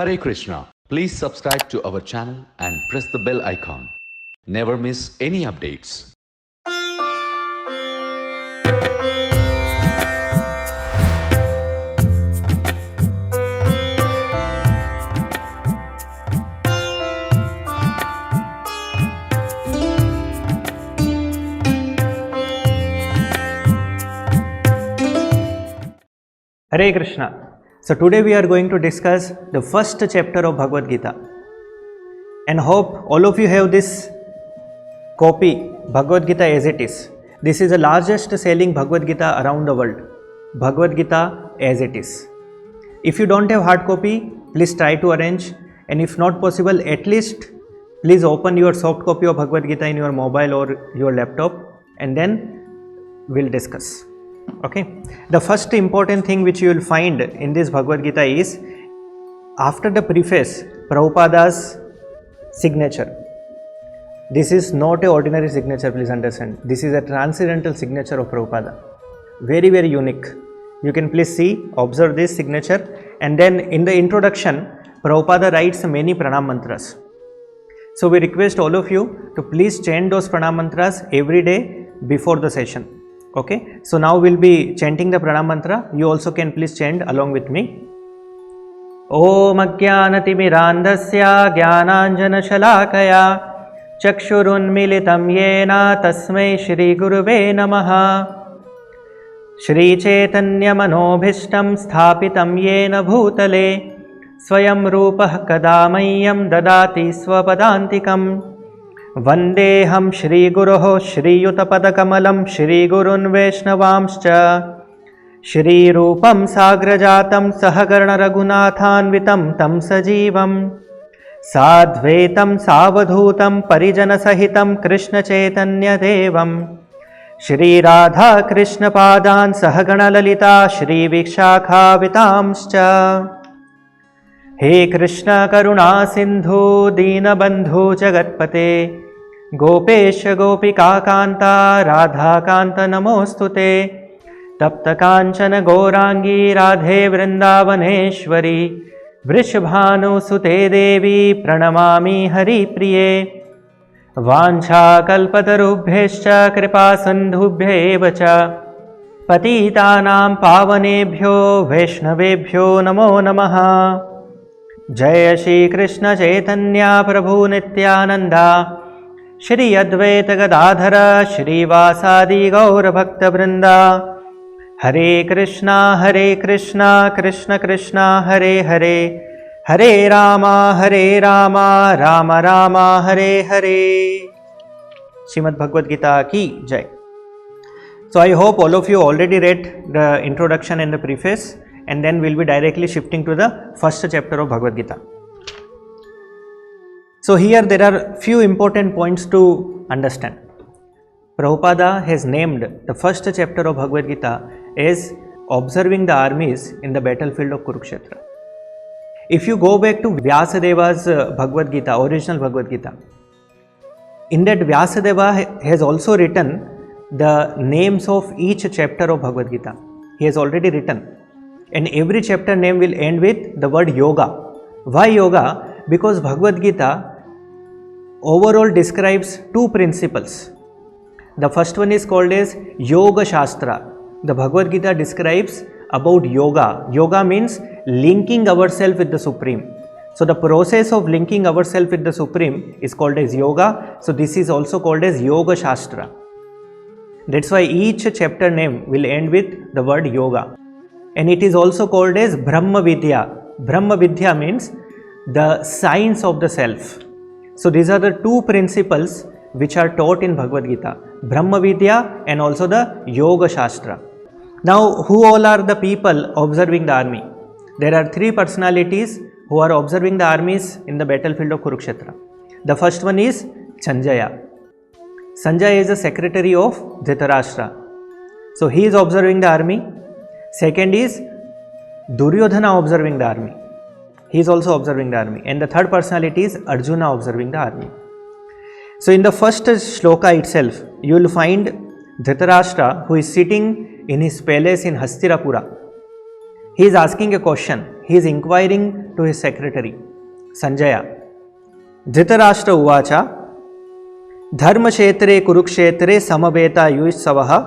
Hare Krishna. Please subscribe to our channel and press the bell icon. Never miss any updates. Hare Krishna. So today we are going to discuss the first chapter of Bhagavad Gita, and hope all of you have this copy Bhagavad Gita as it is. This is the largest selling Bhagavad Gita around the world. Bhagavad Gita as it is. If you don't have hard copy, please try to arrange, and if not possible, at least please open your soft copy of Bhagavad Gita in your mobile or your laptop, and then we'll discuss. Okay, the first important thing which you will find in this Bhagavad Gita is, after the preface, Prabhupada's signature. This is not an ordinary signature, please understand. This is a transcendental signature of Prabhupada. Very, very unique. You can please see, observe this signature, and then in the introduction, Prabhupada writes many pranam mantras. So we request all of you to please chant those pranam mantras every day before the session. Okay, so now we'll be chanting the pranam mantra. You also can please chant along with me. Om Ajnanatimmirandhasya Jnananjana Shalakaya Chakshurunmilitam Yena Tasmai Shri Guruve Namaha. Shri Chaitanya Manobhishtam Sthapitam Yena Bhutale Swayam Rupah Kadamayyam Dadati Swapadantikam. Vandeham Shri Guroho Shri Yutapadakamalam Shri Gurun Vaishnavamscha Shri Rupam Sagrajatam Sahagarna Raghunathanvitam Tam Sajivam Sadvetam Savadhutam Parijana Sahitam Krishna Chaitanya Devam Shri Radha Krishna Padan Sahagana Lalita Shri Vikshakha Vitamscha. हे कृष्ण करुणा सिंधु दीनबंधु जगत्पते गोपेश गोपिका कांता राधा कांत नमोस्तुते तप्त कांचन गौरांगी राधे वृंदावनेश्वरी वृषभानुसुते देवी प्रणमामि हरिप्रिये वाञ्छाकल्पतरुभ्यश्च कृपा सिन्धुभ्य एव च पतितानां पावनेभ्यो वैष्णवेभ्यो नमो नमः। जय श्री कृष्ण चैतन्य प्रभु नित्यानंदा श्री अद्वैत गदाधर श्रीवासादि गौर भक्त वृंदा। हरे कृष्णा कृष्ण कृष्णा हरे हरे हरे रामा राम रामा हरे हरे। श्रीमद् भगवद गीता की जय। So I hope all of you already read the introduction and the preface, and then we'll be directly shifting to the first chapter of Bhagavad Gita. So here there are few important points to understand. Prabhupada has named the first chapter of Bhagavad Gita as observing the armies in the battlefield of Kurukshetra. If you go back to Vyasadeva's Bhagavad Gita, original Bhagavad Gita, in that Vyasadeva has also written the names of each chapter of Bhagavad Gita. He has already written. And every chapter name will end with the word yoga. Why yoga? Because Bhagavad Gita overall describes two principles. The first one is called as Yoga Shastra. The Bhagavad Gita describes about yoga. Yoga means linking ourselves with the Supreme. So the process of linking ourselves with the Supreme is called as yoga. So this is also called as Yoga Shastra. That's why each chapter name will end with the word yoga. And it is also called as Brahma Vidya. Brahma Vidya means the science of the self. So these are the two principles which are taught in Bhagavad Gita. Brahma Vidya and also the Yoga Shastra. Now, who all are the people observing the army? There are three personalities who are observing the armies in the battlefield of Kurukshetra. The first one is Sanjaya. Sanjaya is the secretary of Dhritarashtra. So he is observing the army. Second is Duryodhana observing the army. He is also observing the army. And the third personality is Arjuna observing the army. So in the first shloka itself, you will find Dhritarashtra, who is sitting in his palace in Hastinapura. He is asking a question. He is inquiring to to his secretary, Sanjaya. Dhritarashtra uvacha dharmashetre kurukshetre samaveta yuissavah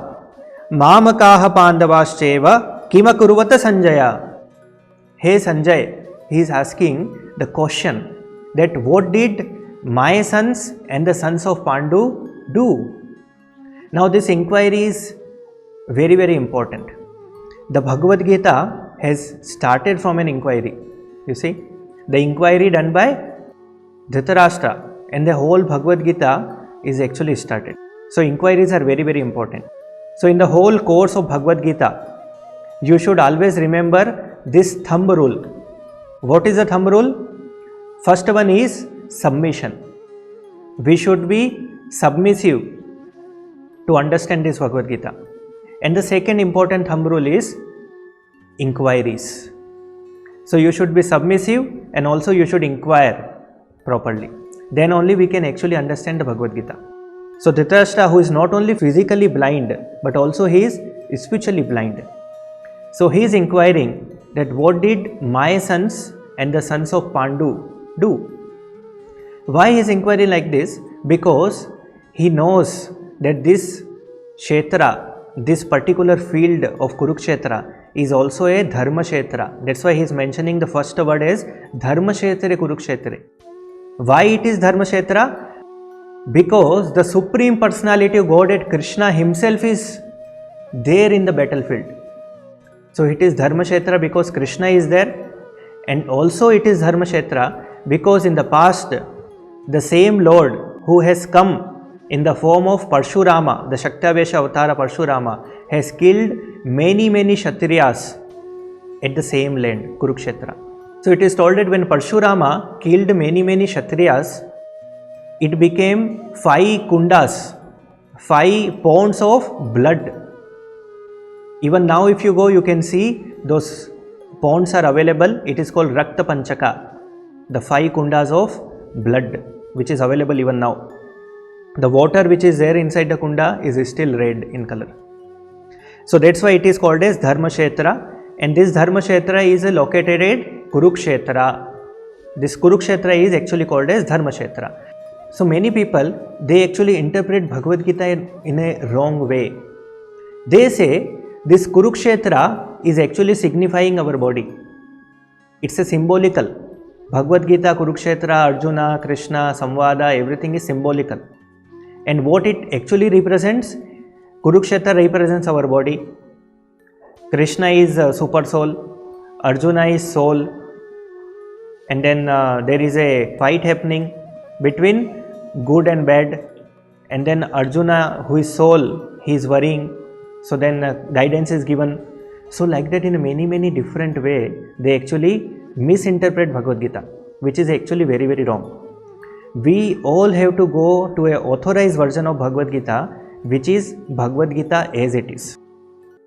mamakaha pandavascheva kima kurvata Sanjaya. Hey Sanjay, he is asking the question that what did my sons and the sons of Pandu do? Now this inquiry is very, very important. The Bhagavad Gita has started from an inquiry. You see, the inquiry done by Dhritarashtra and the whole Bhagavad Gita is actually started. So inquiries are very, very important. So in the whole course of Bhagavad Gita, you should always remember this thumb rule. What is the thumb rule? First one is submission. We should be submissive to understand this Bhagavad Gita. And the second important thumb rule is inquiries. So you should be submissive and also you should inquire properly. Then only we can actually understand the Bhagavad Gita. So Dhritarashtra, who is not only physically blind but also he is spiritually blind. So he is inquiring that what did my sons and the sons of Pandu do? Why he is inquiring like this? Because he knows that this Kshetra, this particular field of Kurukshetra is also a Dharma Kshetra. That's why he is mentioning the first word as Dharma Kshetra Kurukshetra. Why it is Dharma Kshetra? Because the Supreme Personality of Godhead Krishna himself is there in the battlefield. So it is Dharma Kshetra because Krishna is there, and also it is Dharma Kshetra because in the past the same Lord who has come in the form of Parshurama, the Shaktavesha Avatara Parshurama, has killed many Kshatriyas at the same land, Kurukshetra. So it is told that when Parshurama killed many Kshatriyas, it became 5 kundas, 5 ponds of blood. Even now if you go, you can see those ponds are available. It is called Rakta Panchaka, the 5 kundas of blood, which is available even now. The water which is there inside the kunda is still red in color. So that's why it is called as Dharma Kshetra, and this Dharma Kshetra is located at Kurukshetra. This Kurukshetra is actually called as Dharma Kshetra. So many people, they actually interpret Bhagavad Gita in a wrong way. They say this Kurukshetra is actually signifying our body. It's a symbolical. Bhagavad Gita, Kurukshetra, Arjuna, Krishna, Samvada, everything is symbolical. And what it actually represents, Kurukshetra represents our body. Krishna is super soul, Arjuna is soul, and then there is a fight happening between good and bad, and then Arjuna, who is soul, he is worrying, so then guidance is given. So like that, in a many different way, they actually misinterpret Bhagavad Gita, which is actually very wrong. We all have to go to an authorized version of Bhagavad Gita, which is Bhagavad Gita as it is.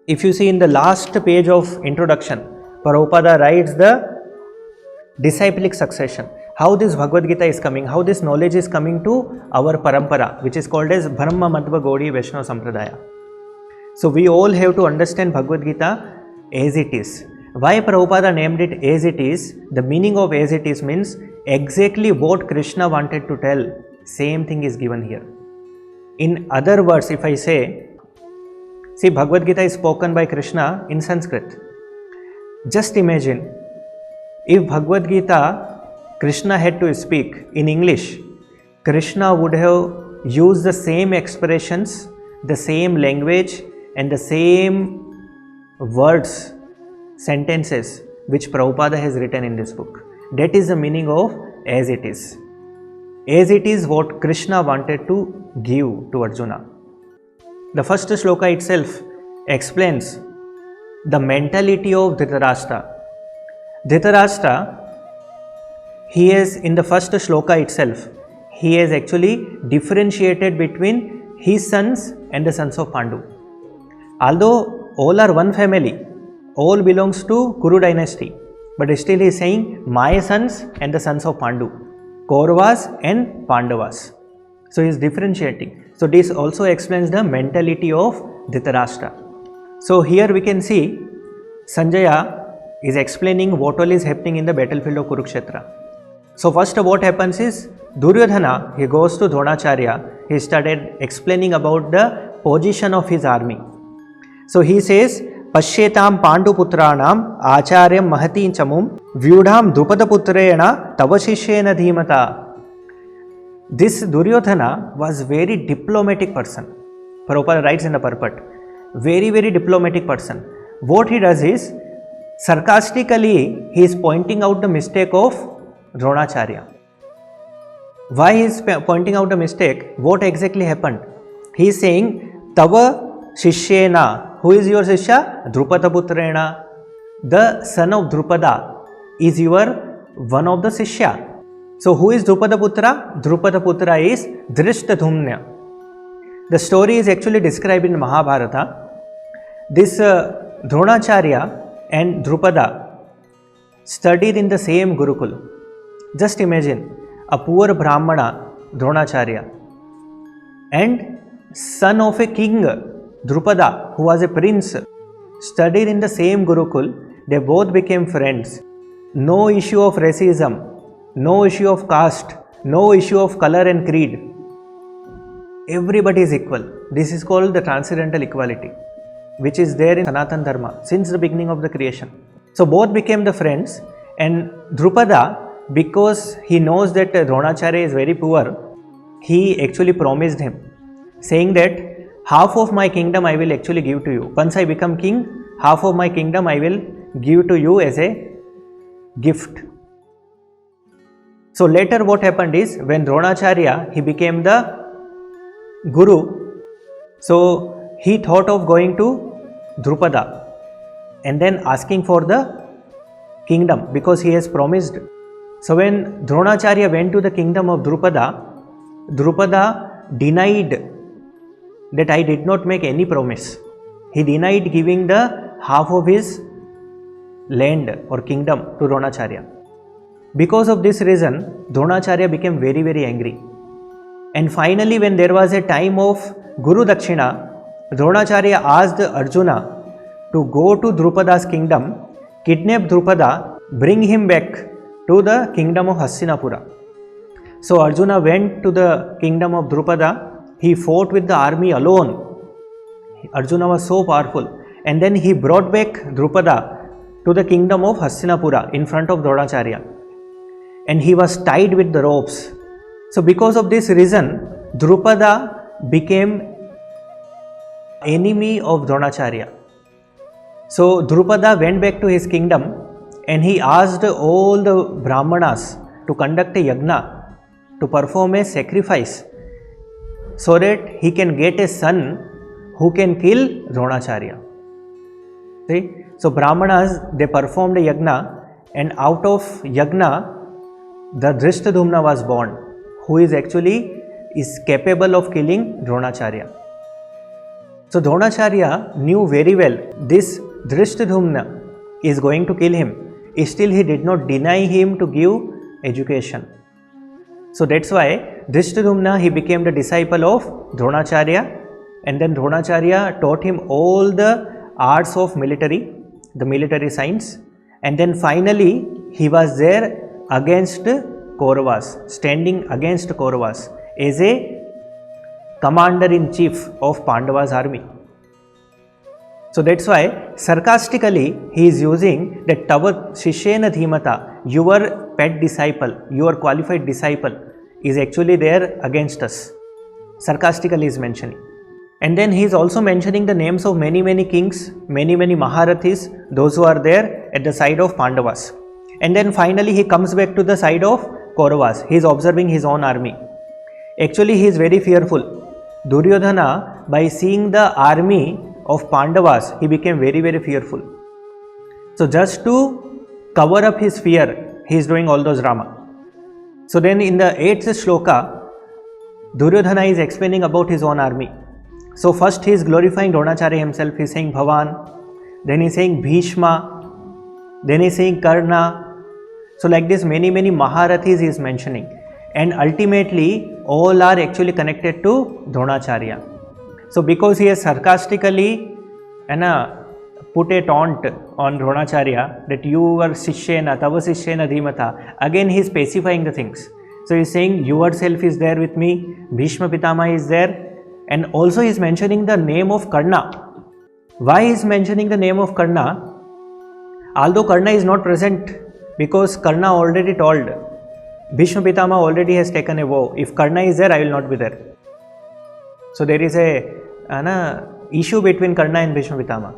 If you see in the last page of introduction, Prabhupada writes the disciplic succession, how this Bhagavad Gita is coming, how this knowledge is coming to our parampara, which is called as Brahma Madhva Gaudiya Vaishnava Sampradaya. So we all have to understand Bhagavad Gita as it is. Why Prabhupada named it as it is? The meaning of as it is means exactly what Krishna wanted to tell, same thing is given here. In other words, if I say, see, Bhagavad Gita is spoken by Krishna in Sanskrit. Just imagine, if Bhagavad Gita, Krishna had to speak in English, Krishna would have used the same expressions, the same language and the same words, sentences which Prabhupada has written in this book. That is the meaning of as it is. As it is what Krishna wanted to give to Arjuna. The first shloka itself explains the mentality of Dhritarashtra. Dhritarashtra, he has, in the first shloka itself, he has actually differentiated between his sons and the sons of Pandu. Although all are one family, all belongs to Kuru dynasty, but still he is saying my sons and the sons of Pandu, Kauravas and Pandavas. So he is differentiating. So this also explains the mentality of Dhritarashtra. So here we can see Sanjaya is explaining what all is happening in the battlefield of Kurukshetra. So first what happens is Duryodhana, he goes to Dronacharya, he started explaining about the position of his army. So he says, Pashyetam Panduputranam Acharyam Mahati Chamum Vyudham Drupadaputrena Tavashishyena Dhimata. This Duryodhana was very diplomatic person. Prabhupada writes in the purport, very diplomatic person. What he does is, sarcastically he is pointing out the mistake of Dronacharya. Why he is pointing out the mistake? What exactly happened? He is saying, Tava Shishyena. Who is your Shishya? Drupadaputrena. The son of Drupada is your one of the Shishya. So who is Drupadaputra? Drupadaputra is Drishtadhumna. The story is actually described in Mahabharata. This Dronacharya and Drupada studied in the same Gurukul. Just imagine a poor Brahmana, Dronacharya, and son of a king, Drupada, who was a prince, studied in the same Gurukul. They both became friends. No issue of racism, no issue of caste, no issue of color and creed. Everybody is equal. This is called the transcendental equality, which is there in Sanatana Dharma since the beginning of the creation. So both became the friends, and Drupada, because he knows that Dronacharya is very poor, he actually promised him, saying that half of my kingdom I will actually give to you. Once I become king, half of my kingdom I will give to you as a gift. So later what happened is, when Dronacharya, he became the Guru, so he thought of going to Drupada and then asking for the kingdom because he has promised. So when Dronacharya went to the kingdom of Drupada, Drupada denied that I did not make any promise. He denied giving the half of his land or kingdom to Dronacharya. Because of this reason, Dronacharya became very angry. And finally, when there was a time of Guru Dakshina, Dronacharya asked Arjuna to go to Drupada's kingdom, kidnap Drupada, bring him back to the kingdom of Hastinapura. So Arjuna went to the kingdom of Drupada. He fought with the army alone. Arjuna was so powerful. And then he brought back Drupada to the kingdom of Hastinapura in front of Dronacharya. And he was tied with the ropes. So because of this reason, Drupada became enemy of Dronacharya. So Drupada went back to his kingdom and he asked all the Brahmanas to conduct a yagna, to perform a sacrifice, so that he can get a son who can kill Dronacharya. See? So Brahmanas, they performed a yagna, and out of yagna, the Drishtadhumna was born, who is actually capable of killing Dronacharya. So Dronacharya knew very well this Drishtadhumna is going to kill him. Still he did not deny him to give education. So that's why Drishtadhumna, he became the disciple of Dronacharya, and then Dronacharya taught him all the arts of military, the military science, and then finally he was there against Kauravas, standing against Kauravas as a commander-in-chief of Pandava's army. So that's why sarcastically he is using that Tava Shishyena Dhimata, your pet disciple, your qualified disciple is actually there against us. Sarcastically he is mentioning. And then he is also mentioning the names of many kings, many Maharathis, those who are there at the side of Pandavas. And then finally he comes back to the side of Kauravas. He is observing his own army. Actually he is very fearful. Duryodhana, by seeing the army of Pandavas, he became very fearful. So just to cover up his fear, he is doing all those drama. So then in the 8th shloka, Duryodhana is explaining about his own army. So first he is glorifying Dronacharya himself. He is saying Bhavan, then he is saying Bhishma, then he is saying Karna. So like this many Maharathis he is mentioning, and ultimately all are actually connected to Dronacharya. So because he has sarcastically put a taunt on Dronacharya that you were Sishyena, Tava Sishyena Dhimata. Again he is specifying the things. So he is saying yourself is there with me, Bhishma Pitama is there, and also he is mentioning the name of Karna. Why he is mentioning the name of Karna? Although Karna is not present, because Karna already told, Bhishma Pitama already has taken a vow, if Karna is there, I will not be there. So there is a issue between Karna and Bhishma Pitama.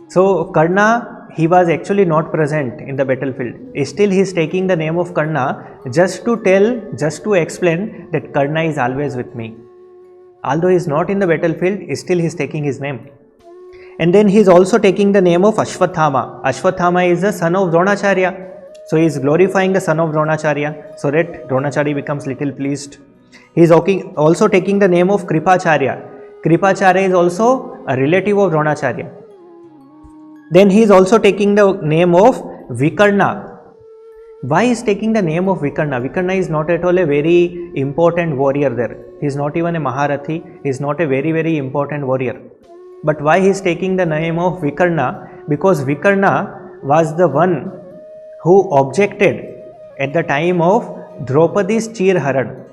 So Karna, he was actually not present in the battlefield. Still he is taking the name of Karna just to explain that Karna is always with me. Although he is not in the battlefield, still he is taking his name. And then he is also taking the name of Ashwathama. Ashwathama is the son of Dronacharya. So he is glorifying the son of Dronacharya, so that Dronacharya becomes little pleased. He is also taking the name of Kripacharya. Kripacharya is also a relative of Dronacharya. Then he is also taking the name of Vikarna. Why is taking the name of Vikarna? Vikarna is not at all a very important warrior there. He is not even a Maharathi. He is not a very, very important warrior. But why he is taking the name of Vikarna? Because Vikarna was the one who objected at the time of Draupadi's Chirharan.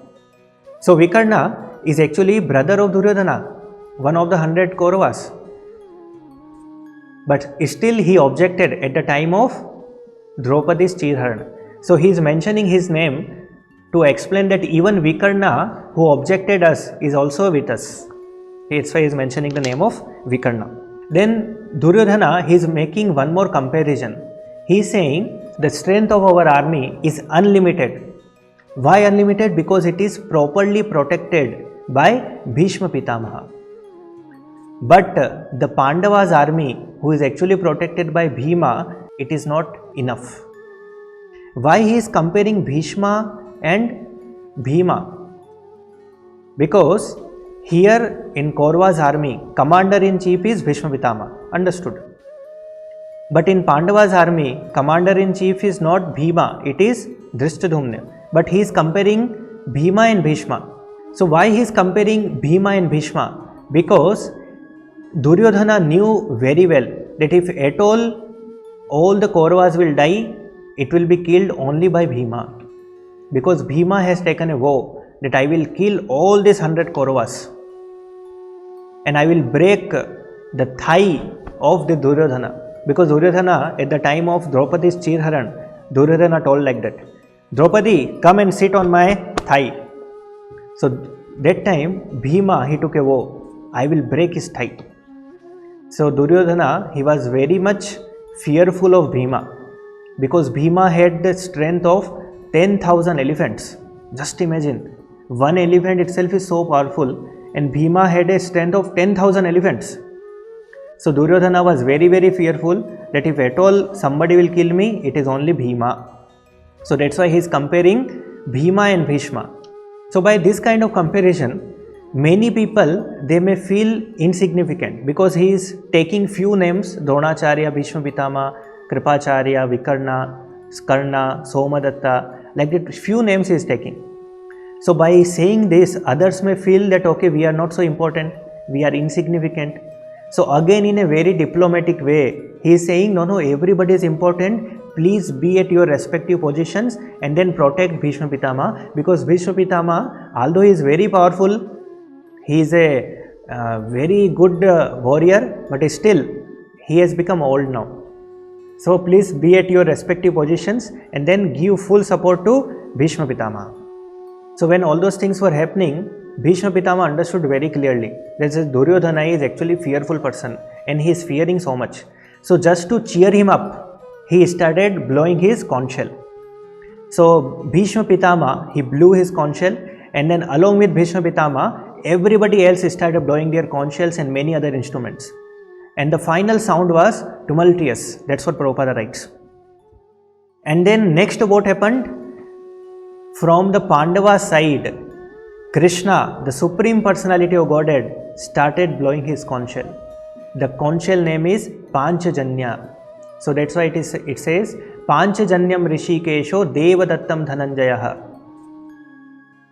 So Vikarna is actually brother of Duryodhana, one of the 100 Kauravas. But still he objected at the time of Draupadi's Chirharan. So he is mentioning his name to explain that even Vikarna, who objected us, is also with us. That's why he is mentioning the name of Vikarna. Then Duryodhana, he is making one more comparison. He is saying the strength of our army is unlimited. Why unlimited? Because it is properly protected by Bhishma Pitamaha. But the Pandavas' army, who is actually protected by Bhima, it is not enough. Why he is comparing Bhishma and Bhima? Because here in Kaurava's army, commander-in-chief is Bhishma Pitama. Understood? But in Pandava's army, commander-in-chief is not Bhima, it is Drishtadhumna. But he is comparing Bhima and Bhishma. So why he is comparing Bhima and Bhishma? Because Duryodhana knew very well that if at all the Kauravas will die, it will be killed only by Bhima. Because Bhima has taken a vow that I will kill all these 100 Kauravas and I will break the thigh of the Duryodhana. Because Duryodhana, at the time of Draupadi's Chirharan, Duryodhana told like that, Draupadi, come and sit on my thigh. So that time Bhima, he took a vow, I will break his thigh. So Duryodhana, he was very much fearful of Bhima, because Bhima had the strength of 10,000 elephants. Just imagine, one elephant itself is so powerful, and Bhima had a strength of 10,000 elephants. So Duryodhana was very, very fearful that if at all somebody will kill me, it is only Bhima. So that's why he is comparing Bhima and Bhishma. So by this kind of comparison, many people, they may feel insignificant, because he is taking few names, Dronacharya, Bhishma Pitama, Kripacharya, Vikarna, Karna, Somadatta, like that few names he is taking. So by saying this, others may feel that okay, we are not so important, we are insignificant. So again, in a very diplomatic way, he is saying, no, everybody is important, please be at your respective positions and then protect Bhishma Pitama, because Bhishma Pitama, although he is very powerful, he is a very good warrior, but still he has become old now. So please be at your respective positions and then give full support to Bhishma Pitama. So when all those things were happening, Bhishma Pitama understood very clearly that Duryodhana is actually a fearful person and he is fearing so much. So just to cheer him up, he started blowing his conch shell. So Bhishma Pitama, he blew his conch shell, and then along with Bhishma Pitama, everybody else started blowing their conch shells and many other instruments. And the final sound was tumultuous. That's what Prabhupada writes. And then next what happened? From the Pandava side, Krishna, the Supreme Personality of Godhead, started blowing his conch shell. The conch shell name is Panchajanya. So that's why it says Panchajanyam Rishikesho Devadattam Dhananjayaha.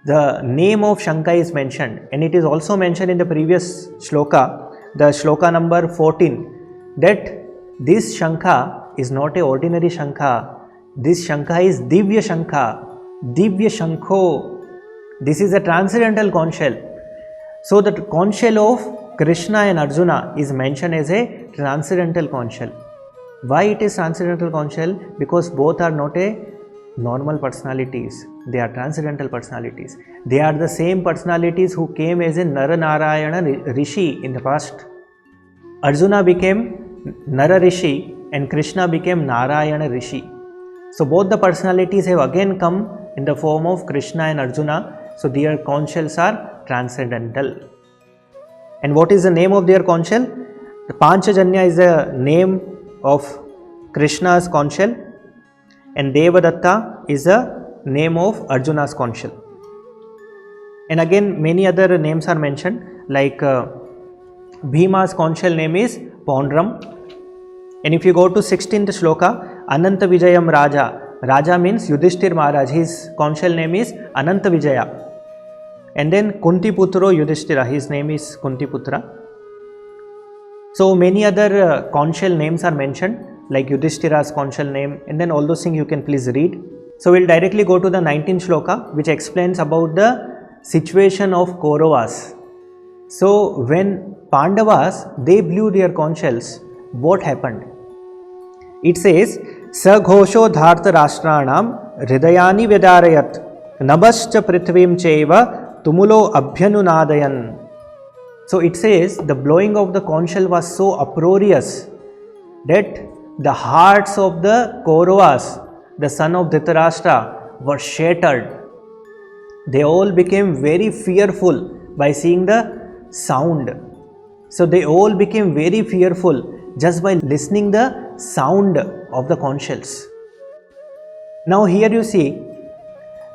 The name of Shanka is mentioned, and it is also mentioned in the previous shloka, the shloka number 14, that This Shankha is not a ordinary Shankha. This Shankha is Divya Shankha, Divya Shankho. This is a transcendental conch shell. So the conch shell of Krishna and Arjuna is mentioned as a transcendental conch shell. Why it is transcendental conch shell? Because both are not a normal personalities. They are transcendental personalities. They are the same personalities who came as a Naranarayana Rishi in the past. Arjuna became Nara Rishi and Krishna became Narayana Rishi. So both the personalities have again come in the form of Krishna and Arjuna. So their conch shells are transcendental. And what is the name of their conch shell? The Panchajanya is the name of Krishna's conch shell, and Devadatta is the name of Arjuna's conch shell. And again many other names are mentioned, like Bhima's conch shell name is Pondram. And if you go to 16th shloka, Ananta Vijayam Raja. Raja means Yudhishthir Maharaj. His conch shell name is Ananta Vijaya. And then Kunti Putro Yudhishthira. His name is Kunti Putra. So many other conch shell names are mentioned, like Yudhishthira's conch shell name, and then all those things you can please read. So we'll directly go to the 19th shloka, which explains about the situation of Kauravas. So when Pandavas, they blew their conch shells, what happened? It says, Saghosho dharta rashtranam hridayani vedarayat nabascha prithvim cheva tumulo abhyanunadayan. So it says the blowing of the conch shell was so uproarious that the hearts of the Kauravas, the son of Dhritarashtra, were shattered. They all became very fearful by seeing the sound. So they all became very fearful just by listening the sound of the conch shells. Now here you see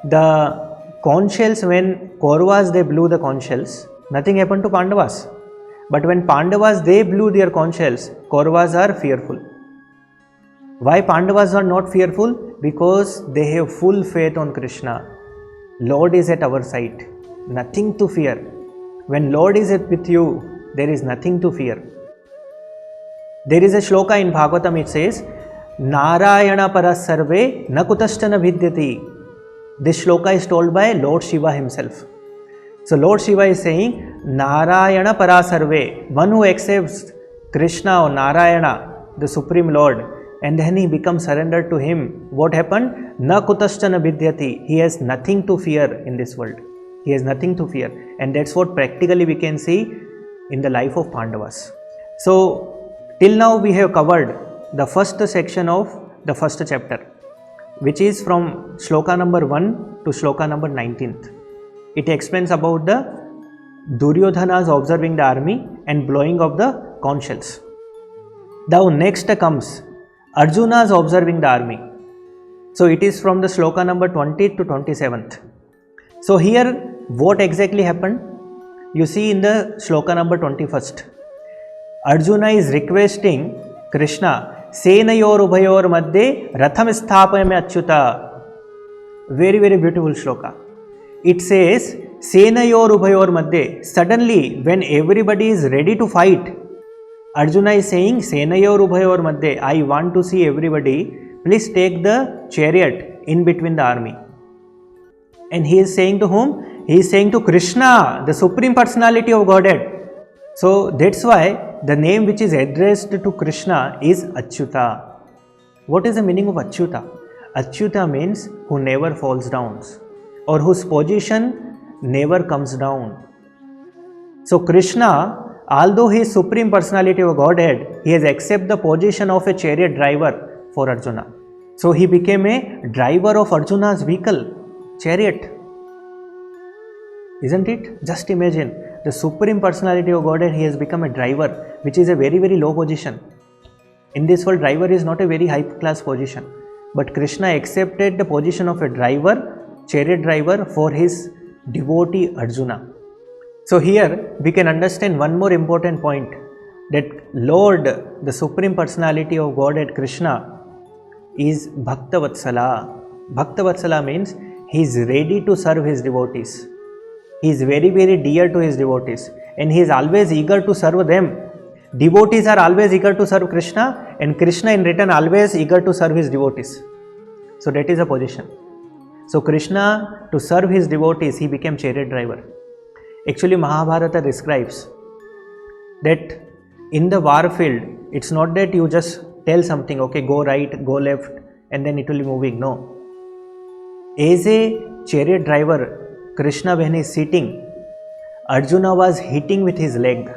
the conch shells, when Kauravas they blew the conch shells, nothing happened to Pandavas. But when Pandavas they blew their conch shells, Kauravas are fearful. Why Pandavas are not fearful? Because they have full faith on Krishna. Lord is at our side. Nothing to fear. When Lord is with you, there is nothing to fear. There is a shloka in Bhagavatam, it says, Narayana paras sarve nakutastana vidyati. This shloka is told by Lord Shiva himself. So Lord Shiva is saying, Narayana paras sarve, one who accepts Krishna or Narayana, the Supreme Lord, and then he becomes surrendered to him. What happened? Na kutastana vidyati. He has nothing to fear in this world. He has nothing to fear. And that's what practically we can see in the life of Pandavas. So till now we have covered the first section of the first chapter, which is from shloka number 1 to shloka number 19th. It explains about the Duryodhana's observing the army and blowing of the conch shells. Now next comes Arjuna's observing the army. So it is from the shloka number 20 to 27th. So here what exactly happened? You see in the shloka number 21st. Arjuna is requesting Krishna, Senayor Ubhayor Madhye Ratham Sthapayame Achyuta. Very, very beautiful shloka. It says, Senayor Ubhayor Madhye. Suddenly, when everybody is ready to fight, Arjuna is saying, Senayor Ubhayor Madhye, I want to see everybody. Please take the chariot in between the army. And he is saying to whom? He is saying to Krishna, the Supreme Personality of Godhead. So that's why the name which is addressed to Krishna is Achyuta. What is the meaning of Achyuta? Achyuta means who never falls down, or whose position never comes down. So Krishna, although he is Supreme Personality of Godhead, he has accepted the position of a chariot driver for Arjuna. So he became a driver of Arjuna's vehicle, chariot. Isn't it? Just imagine, the Supreme Personality of Godhead, he has become a driver, which is a very, very low position. In this world, driver is not a very high class position. But Krishna accepted the position of a driver, chariot driver, for his devotee Arjuna. So here we can understand one more important point, that Lord, the Supreme Personality of Godhead Krishna, is Bhaktavatsala. Bhaktavatsala means he is ready to serve his devotees. He is very, very dear to his devotees, and he is always eager to serve them. Devotees are always eager to serve Krishna, and Krishna in return always eager to serve his devotees. So that is a position. So Krishna, to serve his devotees, he became chariot driver. Actually, Mahabharata describes that in the war field, it's not that you just tell something, okay, go right, go left, and then it will be moving. No. As a chariot driver, Krishna, when he is sitting, Arjuna was hitting with his leg.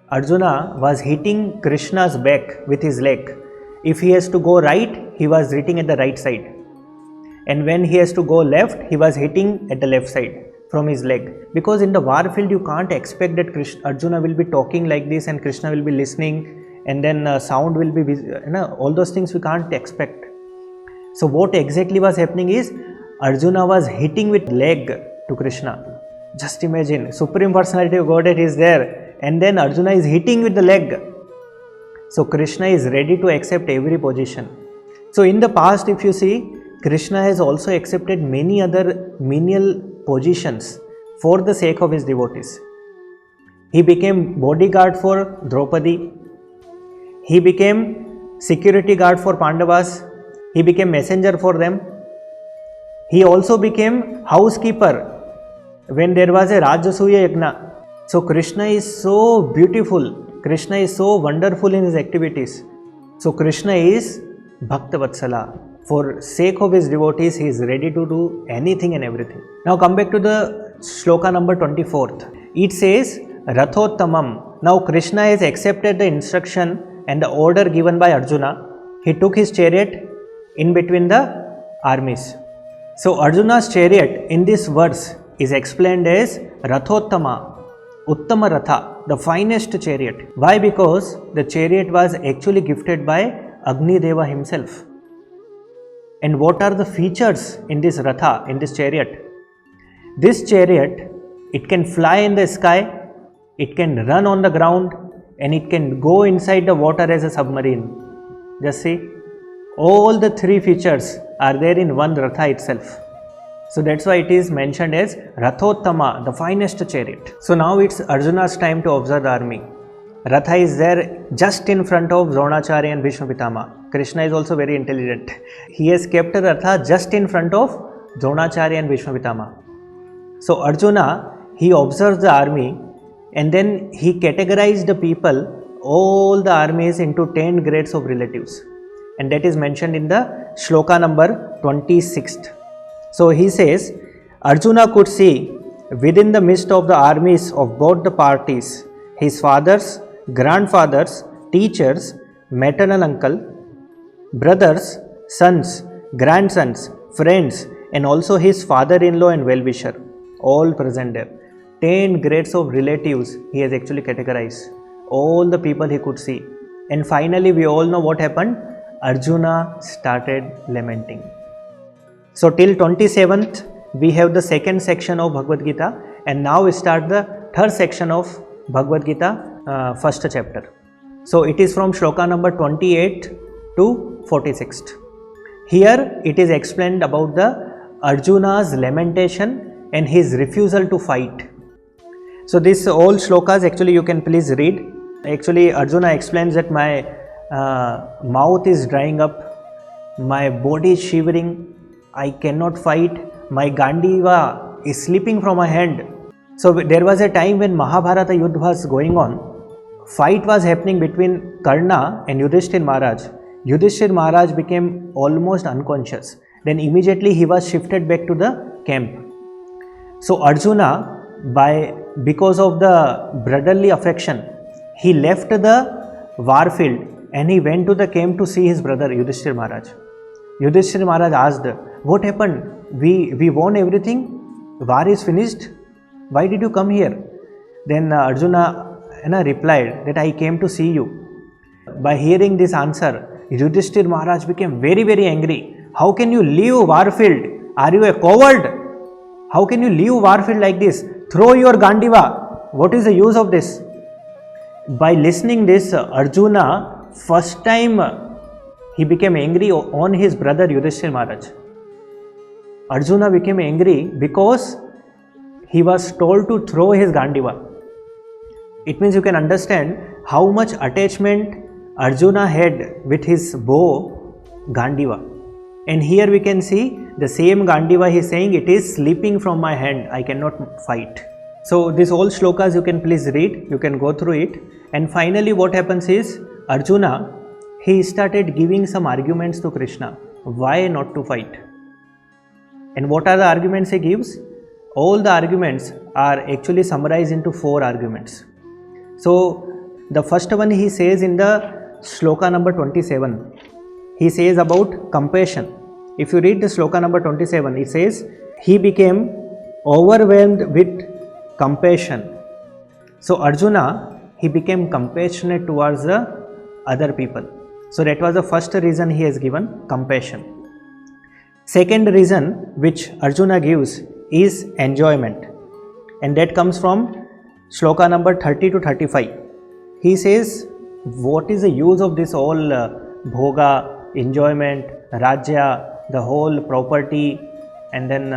Arjuna was hitting Krishna's back with his leg. If he has to go right, he was hitting at the right side. And when he has to go left, he was hitting at the left side from his leg. Because in the war field, you can't expect that Arjuna will be talking like this and Krishna will be listening, and then sound will be, all those things we can't expect. So what exactly was happening is, Arjuna was hitting with leg to Krishna. Just imagine, Supreme Personality of Godhead is there, and then Arjuna is hitting with the leg. So Krishna is ready to accept every position. So in the past, if you see, Krishna has also accepted many other menial positions for the sake of his devotees. He became bodyguard for Draupadi. He became security guard for Pandavas. He became messenger for them. He also became housekeeper when there was a Rajasuya Yagna. So Krishna is so beautiful. Krishna is so wonderful in his activities. So Krishna is Bhakta Vatsala. For sake of his devotees, he is ready to do anything and everything. Now come back to the shloka number 24th. It says, Rathottamam. Now Krishna has accepted the instruction and the order given by Arjuna. He took his chariot in between the armies. So Arjuna's chariot in this verse is explained as Rathottama, Uttama Ratha, the finest chariot. Why? Because the chariot was actually gifted by Agni Deva himself. And what are the features in this Ratha, in this chariot? This chariot, it can fly in the sky, it can run on the ground, and it can go inside the water as a submarine. Just see, all the three features are there in one Ratha itself. So that's why it is mentioned as Rathottama, the finest chariot. So now it's Arjuna's time to observe the army. Ratha is there just in front of Dronacharya and Bhishma Pitama. Krishna is also very intelligent. He has kept a Ratha just in front of Dronacharya and Bhishma Pitama. So Arjuna, he observes the army, and then he categorized the people, all the armies, into 10 grades of relatives. And that is mentioned in the shloka number 26th. So he says, Arjuna could see within the midst of the armies of both the parties, his fathers, grandfathers, teachers, maternal uncle, brothers, sons, grandsons, friends, and also his father-in-law and well-wisher, all present there. 10 grades of relatives he has actually categorized. All the people he could see. And finally, we all know what happened. Arjuna started lamenting. So till 27th, we have the second section of Bhagavad Gita, and now we start the third section of Bhagavad Gita, first chapter. So it is from shloka number 28 to 46th. Here it is explained about the Arjuna's lamentation and his refusal to fight. So this all shlokas actually you can please read. Actually Arjuna explains that my mouth is drying up, my body is shivering, I cannot fight, my Gandiva is slipping from my hand. So there was a time when Mahabharata Yuddha was going on. Fight was happening between Karna and Yudhishthir Maharaj. Yudhishthir Maharaj became almost unconscious. Then immediately he was shifted back to the camp. So Arjuna, because of the brotherly affection, he left the war field and he went to the camp to see his brother Yudhishthir Maharaj. Yudhishthir Maharaj asked, what happened? We won everything? War is finished? Why did you come here? Then Arjuna replied that I came to see you. By hearing this answer, Yudhishthir Maharaj became very, very angry. How can you leave war field? Are you a coward? How can you leave war field like this? Throw your Gandiva. What is the use of this? By listening this, Arjuna, first time he became angry on his brother Yudhishthir Maharaj. Arjuna became angry because he was told to throw his Gandiva. It means you can understand how much attachment Arjuna had with his bow Gandiva. And here we can see the same Gandiva he is saying, it is slipping from my hand, I cannot fight. So these all shlokas you can please read, you can go through it. And finally what happens is, Arjuna, he started giving some arguments to Krishna, why not to fight. And what are the arguments he gives? All the arguments are actually summarized into 4 arguments. So the first one he says in the shloka number 27, he says about compassion. If you read the shloka number 27, it says, he became overwhelmed with compassion. So Arjuna, he became compassionate towards the other people. So that was the first reason he has given, compassion. Second reason which Arjuna gives is enjoyment, and that comes from shloka number 30 to 35. He says, what is the use of this all bhoga, enjoyment, rajya, the whole property, and then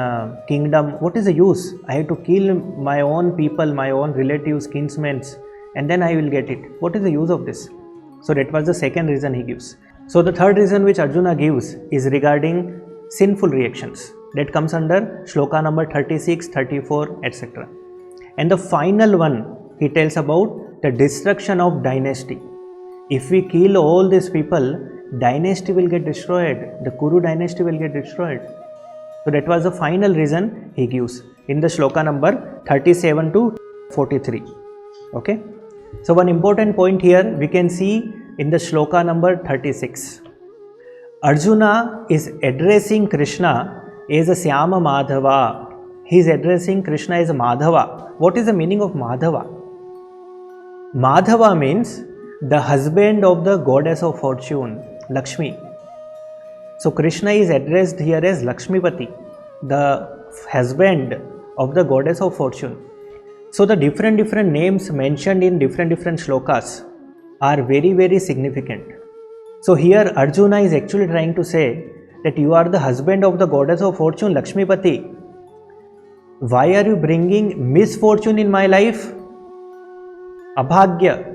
kingdom? What is the use? I have to kill my own people, my own relatives, kinsmen, and then I will get it. What is the use of this? So that was the second reason he gives. So the third reason which Arjuna gives is regarding sinful reactions. That comes under shloka number 36, 34, etc. And the final one, he tells about the destruction of dynasty. If we kill all these people, dynasty will get destroyed. The Kuru dynasty will get destroyed. So that was the final reason he gives in the shloka number 37 to 43. Okay. So one important point here we can see in the shloka number 36. Arjuna is addressing Krishna as a Syama Madhava. He is addressing Krishna as a Madhava. What is the meaning of Madhava? Madhava means the husband of the goddess of fortune, Lakshmi. So Krishna is addressed here as Lakshmipati, the husband of the goddess of fortune. So the different names mentioned in different shlokas are very significant. So here Arjuna is actually trying to say that you are the husband of the goddess of fortune, Lakshmipati. Why are you bringing misfortune in my life? Abhagya.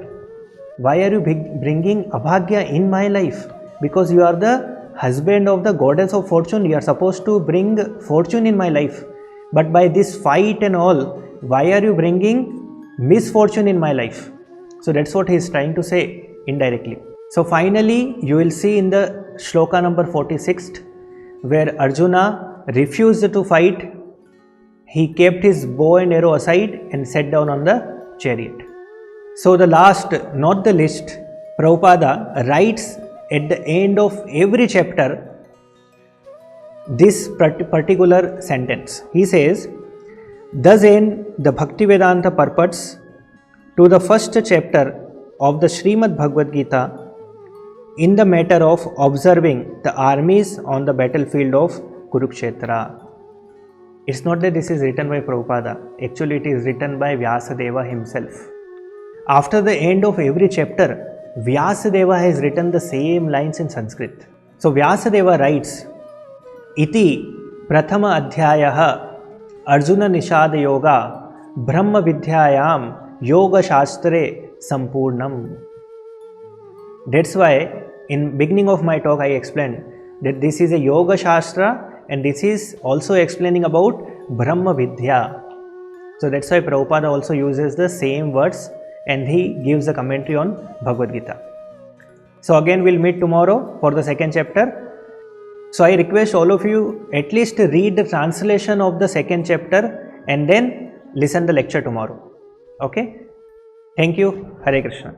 Why are you bringing abhagya in my life? Because you are the husband of the goddess of fortune. You are supposed to bring fortune in my life. But by this fight and all, why are you bringing misfortune in my life? So that's what he is trying to say indirectly. So finally, you will see in the shloka number 46, where Arjuna refused to fight, he kept his bow and arrow aside and sat down on the chariot. So the last, not the least, Prabhupada writes at the end of every chapter this particular sentence. He says, thus end the Bhaktivedanta purports to the first chapter of the Srimad Bhagavad Gita in the matter of observing the armies on the battlefield of Kurukshetra. It's not that this is written by Prabhupada, actually it is written by Vyasadeva himself. After the end of every chapter, Vyasadeva has written the same lines in Sanskrit. So Vyasadeva writes, Iti Prathama Adhyayaha Arjuna Nishada Yoga Brahma Vidyayam Yoga Shastre Sampurnam. That's why in beginning of my talk I explained that this is a Yoga Shastra and this is also explaining about Brahma Vidya. So that's why Prabhupada also uses the same words and he gives a commentary on Bhagavad Gita. So again we'll meet tomorrow for the second chapter. So I request all of you at least read the translation of the second chapter and then listen the lecture tomorrow. Okay? Thank you. Hare Krishna.